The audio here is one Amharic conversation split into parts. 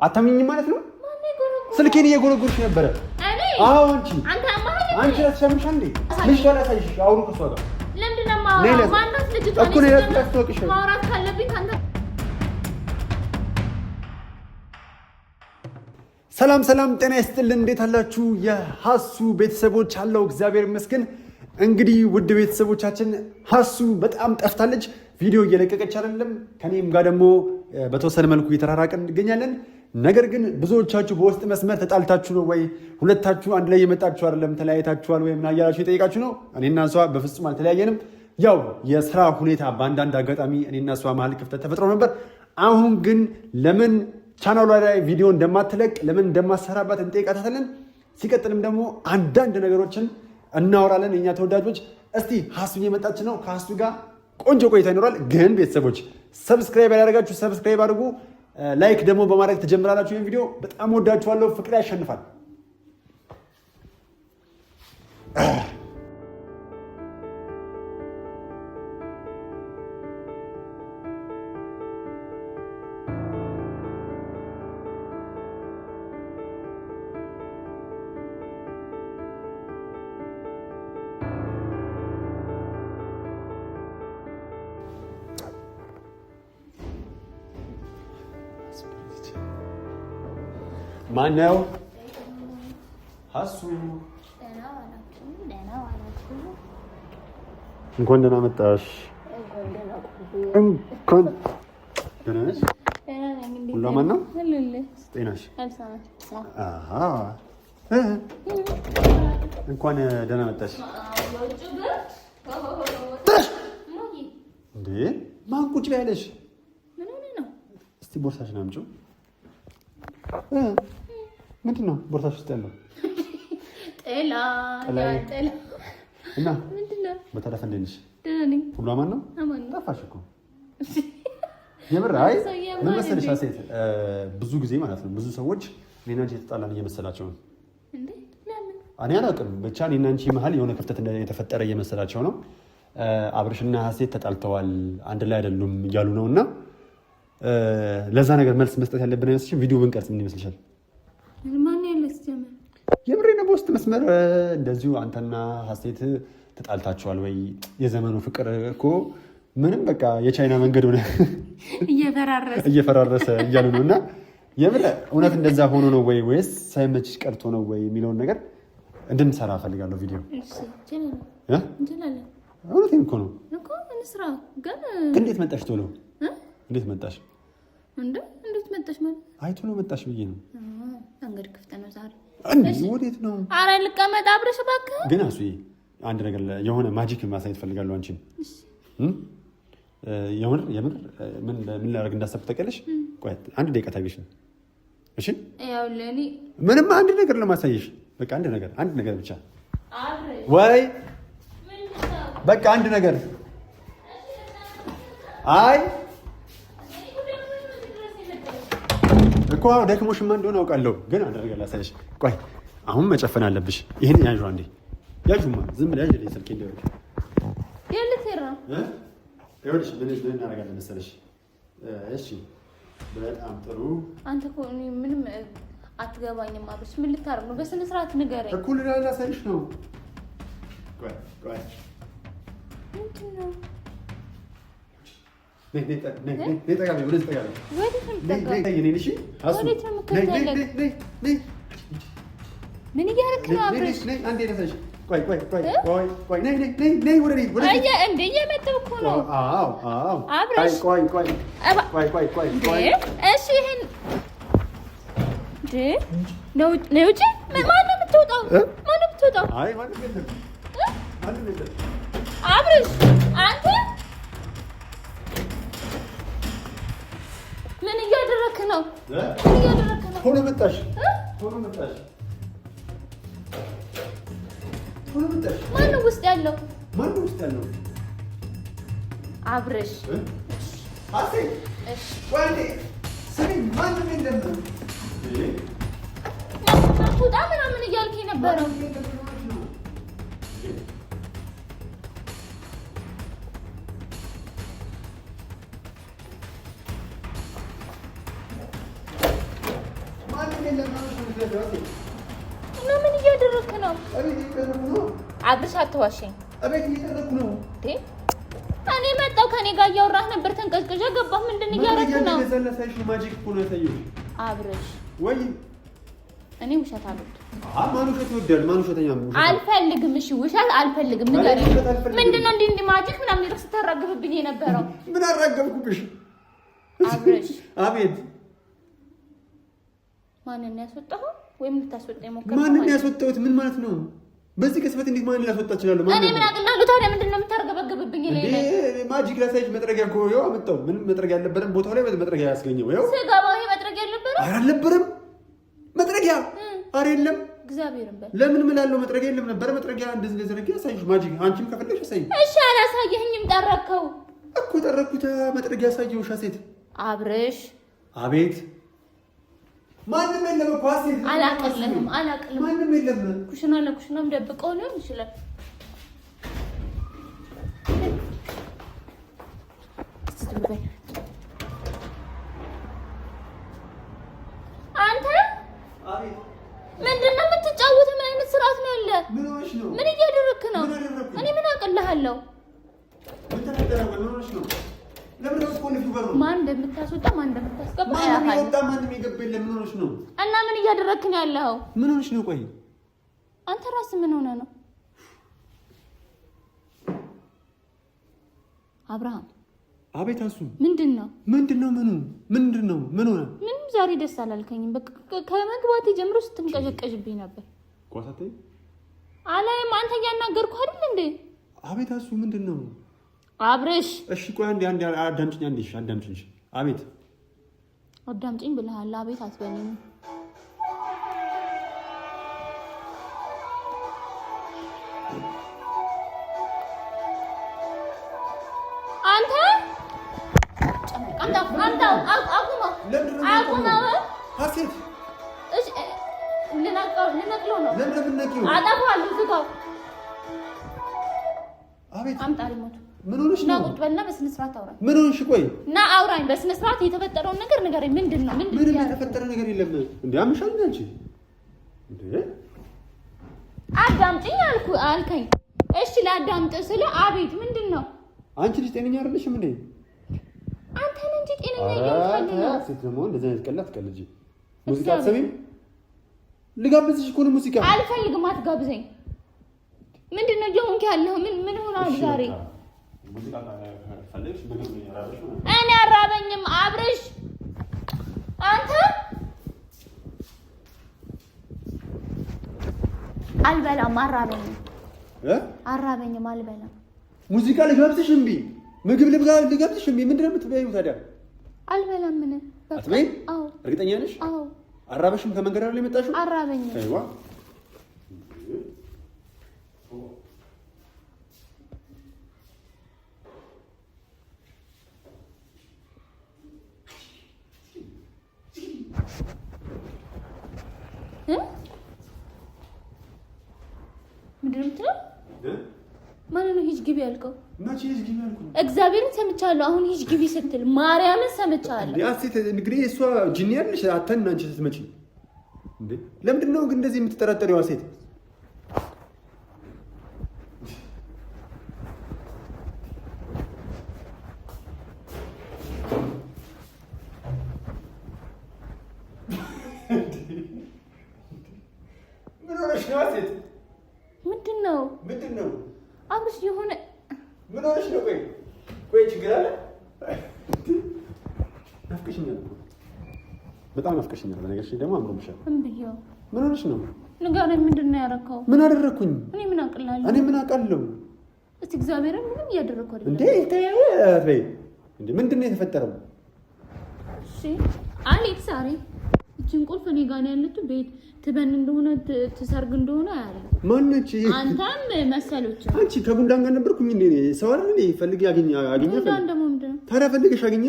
አታምኚኝ ማለት ነው? ስልኬን እየጎረጎርሽ ነበረ። አዎ አንቺ አትሰምሽ እንዴ? ልጅ ታላሳይሽ አውሩ ከሷ ጋር ለምንድነው ማውራት ልጅቷ እኮ ነው ያስተዋወቅሽ ማውራት ካለብኝ ካንተ ሰላም ጤና ይስጥልን። እንዴት አላችሁ የሐሱ ቤተሰቦች? አለው እግዚአብሔር ይመስገን። እንግዲህ ውድ ቤተሰቦቻችን ሐሱ በጣም ጠፍታለች፣ ቪዲዮ እየለቀቀች አይደለም። ከኔም ጋር ደግሞ በተወሰነ መልኩ እየተራራቀን እንገኛለን። ነገር ግን ብዙዎቻችሁ በውስጥ መስመር ተጣልታችሁ ነው ወይ ሁለታችሁ አንድ ላይ የመጣችሁ አይደለም ተለያይታችኋል ወይ ምን አያላችሁ የጠየቃችሁ ነው። እኔና እሷ በፍጹም አልተለያየንም። ያው የስራ ሁኔታ በአንዳንድ አጋጣሚ እኔና እሷ መሀል ክፍተት ተፈጥሮ ነበር። አሁን ግን ለምን ቻናሏ ላይ ቪዲዮ እንደማትለቅ ለምን እንደማሰራባት እንጠይቃታለን። ሲቀጥልም ደግሞ አንዳንድ ነገሮችን እናወራለን። የኛ ተወዳጆች እስቲ ሐሱ እየመጣች ነው። ከሐሱ ጋር ቆንጆ ቆይታ ይኖራል። ግን ቤተሰቦች ሰብስክራይብ ያደረጋችሁ ሰብስክራይብ አድርጉ። ላይክ ደግሞ በማድረግ ትጀምራላችሁ። ይህን ቪዲዮ በጣም ወዳችኋለሁ። ፍቅር ያሸንፋል። ማነው? ሐሱ እንኳን ደህና መጣሽ። እንኳን ደህና ነሽ? ሁሉ አማን ነው? ጤናሽ? እንኳን ደህና መጣሽ። እንዴ ማን ቁጭ ላይ ያለሽ? እስቲ ቦርሳሽን አምጪው። ምንድን ነው ቦርሳሽ ውስጥ ያለው? ጥላ እና ምንድን ነው? በተረፈ እንዴት ነሽ? ደህና ነኝ። ሁሉ አማን ነው? አማን ነው። ጠፋሽ እኮ የምር። አይ ምን መሰለሽ ሴት ብዙ ጊዜ ማለት ነው ብዙ ሰዎች እኔና አንቺ የተጣላን እየመሰላቸው ነው። እንዴ ለምን? እኔ አላውቅም። ብቻ እኔና አንቺ መሀል የሆነ ክፍተት የተፈጠረ እየመሰላቸው ነው። አብርሽና ሀሴት ተጣልተዋል፣ አንድ ላይ አይደሉም እያሉ ነው። እና ለዛ ነገር መልስ መስጠት ያለብን አይመስልሽም? ቪዲዮ ብንቀርጽ ምን ይመስልሻል? ማን ያለስ ጀመር? የምሬን ነው። በውስጥ መስመር እንደዚሁ አንተና ሀሴት ተጣልታችኋል ወይ? የዘመኑ ፍቅር እኮ ምንም በቃ የቻይና መንገድ ሆነ እየፈራረሰ እያሉ ነው። እና የምር እውነት እንደዛ ሆኖ ነው ወይ ወይስ ሳይመችሽ ቀርቶ ነው ወይ የሚለውን ነገር እንድንሰራ እፈልጋለሁ ቪዲዮ። እውነቴን እኮ ነው። እንዴት መጣሽ ቶሎ? እንዴት መጣሽ? እንዴት መጣሽ ማለት? አይ ቶሎ መጣሽ ብዬ ነው። መንገድ ክፍት ነው ዛሬ። እንዴ ወዴት ነው? ኧረ ልቀመጥ አብረሽ እባክህ። ግን አሱ አንድ ነገር የሆነ ማጂክ ማሳየት ፈልጋለሁ አንቺን። የምር ምን ላደርግ እንዳሰብኩ ታውቂያለሽ? ቆይ አንድ ደቂቃ ታገሽ ነው። እሺ ያው ለኔ ምንም አንድ ነገር ለማሳየሽ በቃ አንድ ነገር ብቻ ወይ በቃ አንድ ነገር አይ እኮ ደክሞሽማ እንደሆነ አውቃለሁ፣ ግን አንድ ነገር ላሳይሽ። ቆይ አሁን መጨፈን አለብሽ። ይሄን ያዡ አንዴ ያዡማ፣ ዝም ብለሽ ያዥ ስልኬ እንደው የልትራ ይኸውልሽ ምን እናደርጋለን መሰለሽ? እሺ በጣም ጥሩ። አንተ እኮ ምንም አትገባኝም አብርሽ። ምን ልታረግ ነው? በስነ ስርዓት ንገረኝ እኮ ላሳይሽ ነው። ቆይ ምንድን ነው? ምን እያደረክ ነው አብርሽ? እየመጣሁ እኮ ነው አብርሽ። እሺ ይሄን ነይ ውጪ። ማነው የምትወጣው? አብርሽ አንተ ምን እያደረክ ነው? ቶሎ መጣሽ። ማነው ውስጥ ያለው? አብርሽ ውጣ ምናምን እያልክ ነበረው። እና ምን እያደረክ ነው? አብርሽ አትዋሸኝ። እኔ መጣሁ ከኔ ጋር እያወራህ ነበር። ተንቀዝቅዣ ገባህ። ምንድን እያደረክ ነው? አብርሽ ወይ እኔ ውሸት አልወድም። ማን ውሸት ይወዳል? ማን ውሸተኛ ነው? አልፈልግም። እሺ ውሸት አልፈልግም። ንገረኝ። ምንድን ነው እንዲህ ማጂክ ምናምን ይልቅ ስታራግብብኝ የነበረው? ምን አራገብኩብሽ? አብርሽ አቤት። ማንን ያስወጣኸው? ወይም ልታስወጣኝ ሞከርክ? ማንን ያስወጣሁት? ምን ማለት ነው? በዚህ ቅጽበት እንዴት ማንን ላስወጣ እችላለሁ? እኔ ምን አቅላለሁ ታዲያ? ምንድን ነው የምታርገበግብብኝ? ማጂክ ላሳይሽ። መጥረጊያ እኮ ይኸው አመጣሁ። ምንም መጥረጊያ አልነበረም ቦታው ላይ። መጥረጊያ ያስገኘው ይኸው። ስገባ ይሄ መጥረጊያ አልነበረም? ኧረ አልነበረም መጥረጊያ። ኧረ የለም። እግዚአብሔርን በል። ለምን እምላለሁ? መጥረጊያ የለም ነበረ። መጥረጊያ እንደዚህ ዘረጊያ ያሳይሽ። ማጂክ አንቺም ከፈለግሽ አሳይኝ። እሺ አላሳየኸኝም። ጠረከው እኮ ጠረኩት። መጥረጊያ ያሳየውሽ ሴት። አብርሽ አቤት። ማንም የለም እኮ ሴት። አላቀልም። ማንም የለም። ኩሽና ለኩሽናም ደብቀው ሊሆን ይችላል። አቤት። ምንድን ነው የምትጫወተው? ምን አይነት ስርዓት ነው ያለ? ምን ሆነሽ ነው? ምን እያደረክ ነው? እኔ ምን አቅልሃለሁ? ምን ተፈጠረ? ምን ሆነሽ ነው? ለምን ነው ስኮን ይፈሩ? ማን እንደምታስወጣ ማን እንደምታስገባ ማን ይወጣ? ማን የሚገባ የለም። ምን ሆነሽ ነው? እና ምን እያደረክ ነው ያለው? ምን ሆነሽ ነው? ቆይ አንተ ራስህ ምን ሆነ ነው? አብርሃም። አቤት። አሱ ምንድነው? ምንድነው? ምን ሆነ? ምንም ዛሬ ደስ አላልከኝም። በቃ ከመግባቴ ጀምሮ ስትንቀዠቀዥብኝ ነበር። ቋሳተኝ አላየም። አንተ እያናገርኩህ አይደል እንዴ? አቤት። አሱ ምንድነው? አብርሽ እሺ ቆይ አንዴ አዳምጪኝ። አዳምጪኝ። አቤት። አዳምጪኝ ብለሃል። አቤት አትበለኝ። አቁመው። ሀሴት እሺ ልነቅለው ነው። ለምን ነቅለው? አጠፋለሁ። ዝጋው። አቤት። አምጣ ሪሞት። ምን ሆነሽ ነው? ቁጭ በልና በስነ ስርዓት አውራኝ። ምን ሆነሽ? ቆይ እና አውራኝ በስነ ስርዓት። የተፈጠረውን ነገር ንገረኝ። ምንድን ነው? ምንም የተፈጠረ ነገር የለም። እንዴ አምሻል አንቺ እንዴ? አዳምጪኝ አልከኝ። እሺ ላዳምጥ ስለ አቤት። ምንድን ነው? አንቺ ልጅ ጤነኛ አይደለሽም እንዴ? አንተ ነህ እንጂ ጤነኛ አይደለሽም። ሴት ደግሞ እንደዚህ አይነት ቀላት ቀልጂ። ሙዚቃ አትሰሚም? ልጋብዝሽ እኮ ነው ሙዚቃ። አልፈልግም። አትጋብዘኝ። ምንድን ነው እየሆንክ ያለኸው? ምን ሆነሃል ዛሬ? እኔ አራበኝም። አብርሽ አንተ አልበላም። አራበኝም። አልበላም። ሙዚቃ ልጋብዝሽ እምቢ። ምግብ ልጋብዝሽ እምቢ። ምንድን ነው የምትበይው ታዲያ? አልበላም። ምን አትበይም? አዎ። እርግጠኛ ነሽ? አዎ። አራበሽም? ከመንገድ አይደል የመጣሽው? አራበኝም። አይዋ ምንድን ነው የምትለው? ማን ነው ሂጅ ግቢ ያልከው? መቼ ሂጅ ግቢ ያልኩት? እግዚአብሔርን ሰምቻለሁ። አሁን ሂጅ ግቢ ስትል ማርያምን ሰምቻለሁ። ያሴት እንግዲህ እሷ ጂኒ ያለሽ አተን አንቺ ስትመጪ እንዴ? ለምንድን ነው ግን እንደዚህ የምትጠራጠሪው? ሴት ምን ሆነሽ ነው? ሴት ምንድን ነው? አብርሽ የሆነ ምን ሆነሽ ነው? ቆይ ችግር አለ? ናፍቀሽኛል። በጣም ናፍቀሽኛል። በነገርሽ ደግሞ አምሮብሻል። እንብየው። ምን ሆነሽ ነው? ንገረኝ። ምንድን ነው ያደረከው? ምን አደረኩኝ? እኔ ምን አውቃለሁ? እኔ ምን አውቃለሁ? እስቲ እግዚአብሔርን ምንም እያደረኩ አይደለም እንዴ? እንዴ ምንድን ነው የተፈጠረው? እሺ አሌክስ ዛሬ እቺን ቁልፍ እኔ ጋር ነው ያለችው። ቤት ትበን እንደሆነ ትሰርግ እንደሆነ አያለሁ። ማነች? አንተም መሰሎች። አንቺ ከጉንዳን ጋር ነበርኩኝ እንዴ? ሰው አይደል እንዴ? ፈልጊ አገኘ ጉንዳን ደግሞ ምንድን ነው ታዲያ? ፈልገሽ አገኘ።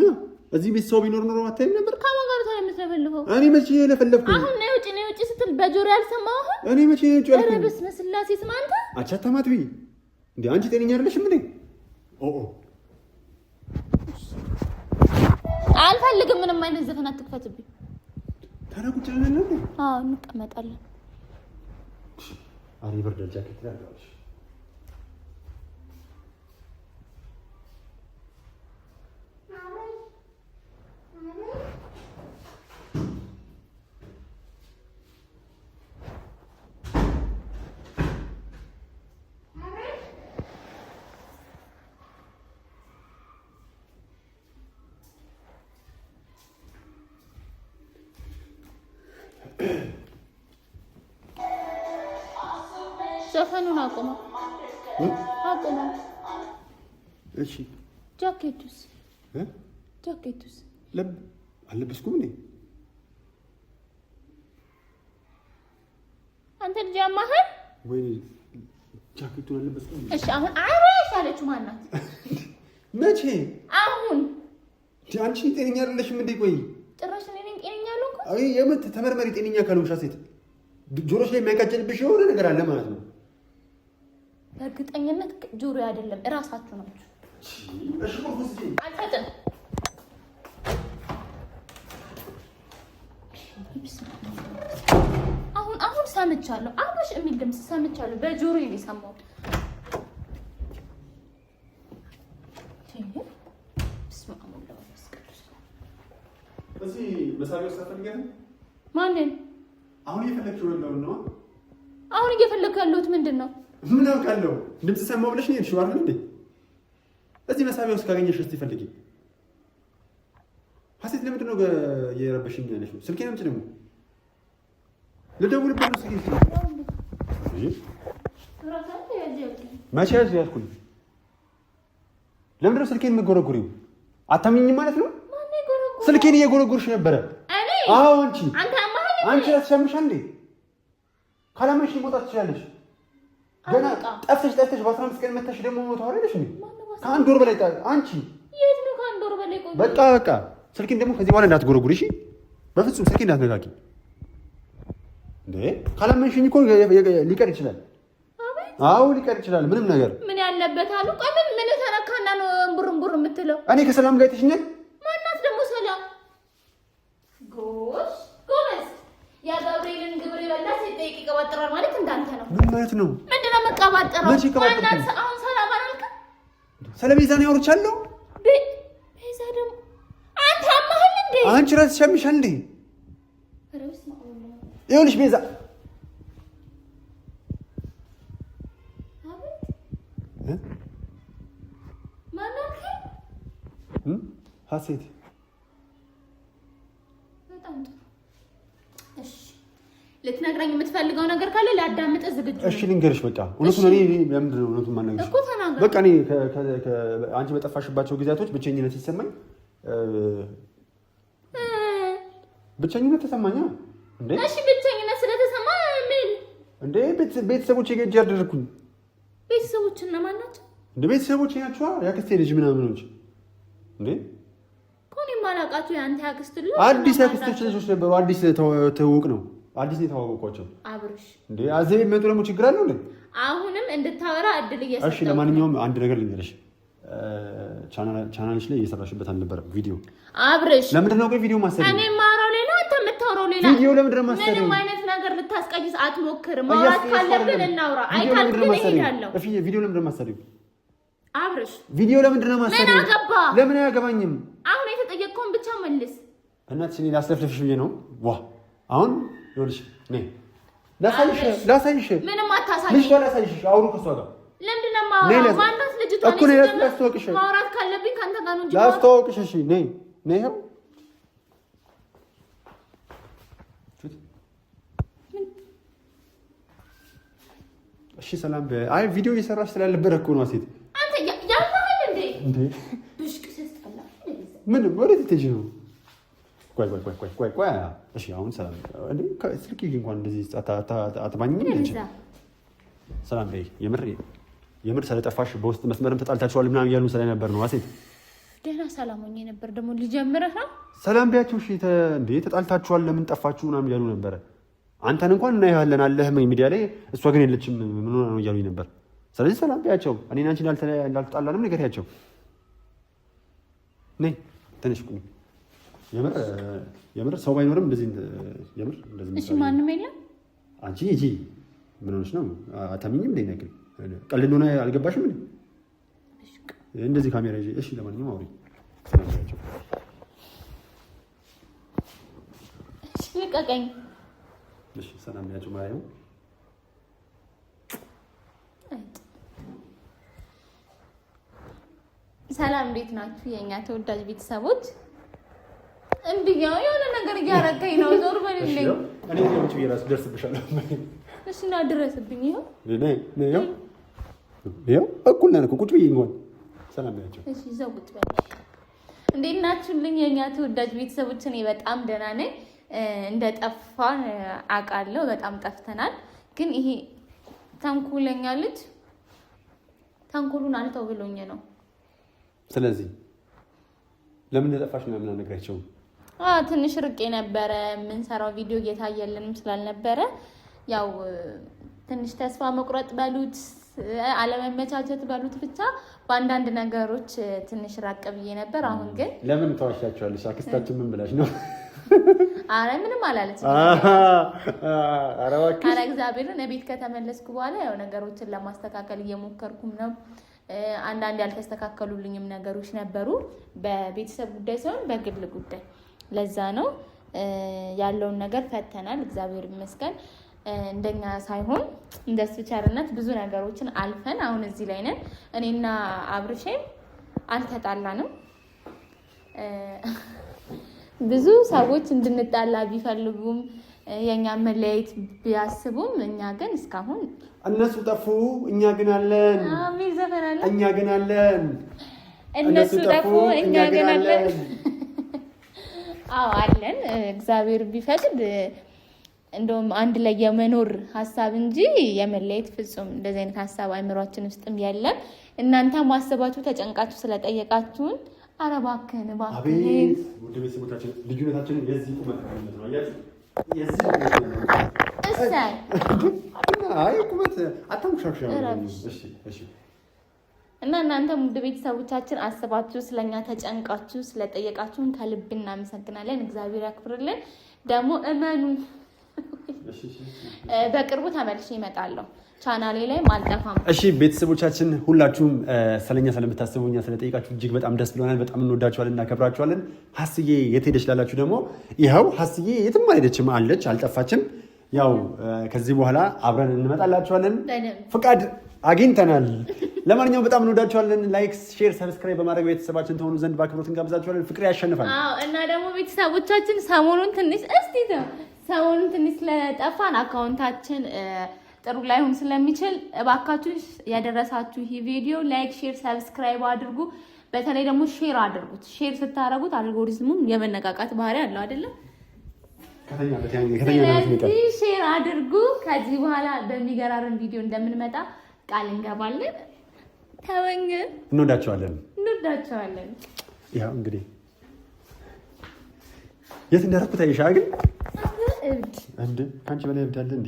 እዚህ ቤት ሰው ቢኖር ኖሮ አታይም ነበር? ከማን ጋር ታዲያ የምትለፈልፈው? እኔ መቼ ለፈለፍኩኝ? አሁን ነው ውጪ ስትል በጆሮ ያልሰማሁህ? እኔ መቼ ነው ውጪ ያልኩኝ? ኧረ በስመ ስላሴ ስም አንተ አቻታማት ቢ እንዴ? አንቺ ጤነኛ አይደለሽም እንዴ? አልፈልግም። ምንም አይነት ዘፈን አትክፈትብኝ። ታረቁ ጭነን እንቀመጣለን። አሪ ብርድ ጃኬት ያለሽ ዘፈኑን አቁመው። እሺ ጃኬቱስ አለበስኩም እኔ አንተ ልጅ ያማህል ወይ ጃኬቱን አለበስኩም። እሺ አሁን አይራሽ አለች ማናት? መቼ? አሁን አንቺ ጤነኛ አይደለሽም እንዴ? ቆይ ጭራሽ እኔ ነኝ ጤነኛ አልሆንኩም? አይ የምት ተመርመሪ። ጤነኛ ካልሆንሽ ሴት ጆሮሽ ላይ የሚያቃጭልብሽ የሆነ ነገር አለ ማለት ነው። በእርግጠኝነት ጆሮ አይደለም እራሳችሁ ናችሁ። እሺ ቁርስ አልፈጥም። አሁን ሰምቻለሁ። አብሽ የሚል ድምፅ ሰምቻለሁ። በጆሮዬ ነው የሰማሁት። እዚህ መሳቢያው ሰፈንገን ማንን አሁን እየፈለግሽው ነው? አሁን እየፈለግኩ ያለሁት ምንድን ነው? ምን አውቃለሁ? ድምፅ ሰማሁ ብለሽ ነው የሄድሽው አይደል እንዴ? እዚህ መሳቢያ ውስጥ ካገኘሽ እስቲ ፈልጊ። ሀሴት ለምንድን ነው የረበሽኝ ያለሽው? ስልኬን አምጪ ደግሞ ልደውልበት ነው። ስልኬን መቼ ያዝኩኝ? ለምንድን ነው ስልኬን የምትጎረጉሪው? አታምኚኝም ማለት ነው? ስልኬን እየጎረጉርሽ ነበረ። አዎ አንቺ አትሰምሻል እንዴ? ካላመንሽ መውጣት ትችላለሽ። ገና ጠፍተሽ በ15 ቀን መተሽ ደግሞ ታወራለሽ እንዴ? ከአንድ ወር በላይ አንቺ የት ነው ከአንድ ወር በላይ ቆይ። በቃ ስልኬን ደግሞ ከዚህ በኋላ እንዳትጎረጉሪ እሺ? በፍጹም ስልኬን እንዳትነካኪ እንዴ። ካላመንሽኝ እኮ ሊቀር ይችላል። አዎ ሊቀር ይችላል። ምንም ነገር ምን ያለበት አሉ። ቆይ ምን ተነካና ነው እምቡር የምትለው? እኔ ከሰላም ጋር አይተሽኛል? ማናት ደግሞ ሰላም? ጎበዝ ያ ገብርኤልን ግብር ይበላ ሲጠይቅ ይቀባጥራል ማለት እንዳንተ ነው። ምን ማለት ነው? ምንድነው መቀባጠረው? ማናት አሁን ሰላም አላልክ? ስለ ቤዛ ነው ያወራቻለሁ። ቤዛ ደግሞ አንተ አማህል እንዴ? አንቺ ራስሽ ያምሻል እንዴ? ይኸውልሽ ቤዛ ሀሴት ልትነግረኝ የምትፈልገው ነገር ካለ ላዳምጥህ ዝግጁ ነኝ። እሺ ልንገርሽ። በቃ እውነቱን ለምንድን ነው እውነቱን ማናገርሽ? በቃ እኔ አንቺ በጠፋሽባቸው ጊዜያቶች ብቸኝነት ሲሰማኝ ብቸኝነት ተሰማኛ እንዴ? እሺ ብቸኝነት ስለተሰማ ምን እንዴ? ቤተሰቦቼ ጋር ሄጄ አደረኩኝ። ቤተሰቦች እነማን ናቸው? እንደ ቤተሰቦቼ ናቸው። ያክስቴ ልጅ ምናምን እንጂ እንዴ ኮኒ ማላቃቱ ያንተ ያክስት ልጅ አዲስ ያክስቶች ልጆች ነበሩ። አዲስ ተዋውቅ ነው። አዲስ ነው የተዋወቋቸው። አብርሽ እንዴ አዘብ የሚመጡ ደግሞ ችግር አለው እንዴ? አሁንም እንድታወራ እድል እየሰጠው። እሺ ለማንኛውም አንድ ነገር ልንገርሽ። ቻናልሽ ላይ እየሰራሽበት አልነበረ ቪዲዮ? አብርሽ ለምንድን ነው ግን ቪዲዮ ማሰሪው? እኔ ማውራው ሌላ አንተ የምታወራው ሌላ። ቪዲዮ ለምንድን ነው ማሰሪው? ምንም አይነት ነገር ልታስቀይስ አትሞክር። ማውራት ካለብን እናውራ። አይካልክ ግን እሄዳለሁ። ቪዲዮ ለምንድን ነው ማሰሪው? አብርሽ ቪዲዮ ለምንድን ነው ማሰሪው? ምን አገባ? ለምን አያገባኝም? አሁን የተጠየቅከውን ብቻ መልስ። እናትሽ እኔ ላስለፍልፍሽ ብዬ ነው። ዋ አሁን ይኸውልሽ ነይ ላሳይሽ። ምንም አታሳይ። ልጅቷ ላሳይሽ። አውሩ ከእሷ ጋር ለምንድን ነው የማወራው? ማናት ልጅቷ? እኮ ነይ ላስተዋውቅሽ። ማውራት ካለብኝ ከአንተ ጋር ነው እንጂ ላስተዋውቅሽ። እሺ ነይ ይኸው እሺ ሰላም አይ ቪዲዮ እየሰራሽ ስላልነበረ እኮ ነው። ሴት አንተ ያልፋል እንዴ? ብሽቅ ሲያስጠላ ምን ወዴት ትሄጂ ነው? ቆይ እሺ አሁን ሰላም እንዴ ስልክ እንኳን እንደዚህ አትባኝም እንጂ ሰላም በይ። የምር ስለጠፋሽ በውስጥ መስመርም ተጣልታችኋል ምናምን እያሉ ስለነበር ነው። ሴት ደህና ሰላም ሆኜ ነበር። ደግሞ ሊጀምርህ ነው። ሰላም ቢያችሁ እሺ እንዴ ተጣልታችኋል ለምን ጠፋችሁ ምናምን እያሉ ነበረ። አንተን እንኳን እናያለን አለህ ሚዲያ ላይ፣ እሷ ግን የለችም ምን ሆነ ነው እያሉኝ ነበር። ስለዚህ ሰላም ቢያቸው እኔና አንቺ እንዳልተጣላንም ንገሪያቸው። ነይ ትንሽ ቁሚ የምር ሰው ባይኖርም እንደዚህ እሺ ማንም የለም። አንቺ ሂጂ ምን ሆነሽ ነው? አታምኝም እንዴ? ነገር ቀልድ እንደሆነ አልገባሽም እንዴ? እንደዚህ ካሜራ ይዤ እሺ። ለማንኛውም አውሪ። እሺ ልቀቀኝ። እሺ ሰላም ያችሁ ማየው። ሰላም እንዴት ናችሁ የኛ ተወዳጅ ቤተሰቦች? እንዴው የሆነ ነገር እያረገኝ ነው። ዞር በልልኝ። እኔ ልጅ ይራስ ደርስብሻለሁ። እሺ ና ድረስብኝ። ይኸው እኩል ነን እኮ ቁጭ ብዬ እንኳን ሰላም ያችሁ። እሺ ዘው ቁጭ በል። እንዴት ናችሁልኝ የኛ ተወዳጅ ቤተሰቦች? እኔ በጣም ደህና ነኝ። እንደጠፋን አውቃለሁ። በጣም ጠፍተናል። ግን ይሄ ተንኮለኛ ልጅ ተንኮሉን አልተው ብሎኝ ነው። ስለዚህ ለምን እንደጠፋሽ ነው ምናምን ነግራቸው። ትንሽ ርቄ ነበረ። የምንሰራው ቪዲዮ እየታየልንም ስላልነበረ ያው ትንሽ ተስፋ መቁረጥ በሉት አለመመቻቸት በሉት ብቻ በአንዳንድ ነገሮች ትንሽ ራቅ ብዬ ነበር። አሁን ግን ለምን ተዋሻቸዋለሽ? አክስታችን ምን ብላሽ ነው? አረ ምንም አላለችም። አረ እግዚአብሔርን ቤት ከተመለስኩ በኋላ ያው ነገሮችን ለማስተካከል እየሞከርኩም ነው። አንዳንድ ያልተስተካከሉልኝም ነገሮች ነበሩ፣ በቤተሰብ ጉዳይ ሳይሆን በግል ጉዳይ። ለዛ ነው ያለውን ነገር ፈተናል። እግዚአብሔር ይመስገን። እንደኛ ሳይሆን እንደሱ ቸርነት ብዙ ነገሮችን አልፈን አሁን እዚህ ላይ ነን። እኔና አብርሽም አልተጣላንም። ብዙ ሰዎች እንድንጣላ ቢፈልጉም የኛ መለያየት ቢያስቡም እኛ ግን እስካሁን እነሱ ጠፉ እኛ ግን አለን። አሜን ዘፈናለ እኛ ግን አለን። እነሱ ጠፉ እኛ ግን አለን። አዎ አለን። እግዚአብሔር ቢፈቅድ እንደውም አንድ ላይ የመኖር ሀሳብ እንጂ የመለየት ፍጹም እንደዚህ አይነት ሀሳብ አይምሯችን ውስጥም የለም። እናንተ ማሰባችሁ ተጨንቃችሁ ስለጠየቃችሁን ኧረ እባክህን እባክህን። አቤት ወደ ቤተሰቦቻችን ልዩነታችንን የዚህ ቁመት ነው አያችሁ። የዚህ እሰይ አይ ቁመት አታንኩሻሽ። እሺ እሺ። እና እናንተም ውድ ቤተሰቦቻችን አስባችሁ ስለኛ ተጨንቃችሁ ስለጠየቃችሁን ከልብ እናመሰግናለን። እግዚአብሔር ያክብርልን። ደግሞ እመኑ በቅርቡ ተመልሼ እመጣለሁ። ቻናሌ ላይ አልጠፋም። እሺ ቤተሰቦቻችን ሁላችሁም ስለኛ ስለምታስቡኛ ስለጠይቃችሁ እጅግ በጣም ደስ ብሎናል። በጣም እንወዳችኋለን፣ እናከብራችኋለን። ሀስዬ የት ሄደች ላላችሁ ደግሞ ይኸው ሀስዬ የትም አልሄደችም፣ አለች፣ አልጠፋችም። ያው ከዚህ በኋላ አብረን እንመጣላችኋለን። ፍቃድ አግኝተናል። ለማንኛውም በጣም እንወዳችኋለን። ላይክ፣ ሼር፣ ሰብስክራይብ በማድረግ ቤተሰባችን ትሆኑ ዘንድ በአክብሮት እንጋብዛችኋለን። ፍቅር ያሸንፋል። እና ደግሞ ቤተሰቦቻችን ሰሞኑን ትንሽ ስለጠፋን አካውንታችን ጥሩ ላይሆን ስለሚችል እባካችሁ ያደረሳችሁ ይህ ቪዲዮ ላይክ፣ ሼር፣ ሰብስክራይብ አድርጉ። በተለይ ደግሞ ሼር አድርጉት። ሼር ስታደርጉት አልጎሪዝሙም የመነቃቃት ባህሪ አለው አይደለም? ስለዚህ ሼር አድርጉ። ከዚህ በኋላ በሚገራርን ቪዲዮ እንደምንመጣ ቃል እንገባለን። ተወኝ። እንወዳቸዋለን። ያው እንግዲህ የት እንዳደረኩት አይሻ ግን እንዴ ካንቺ በላይ እብዳለ እንዴ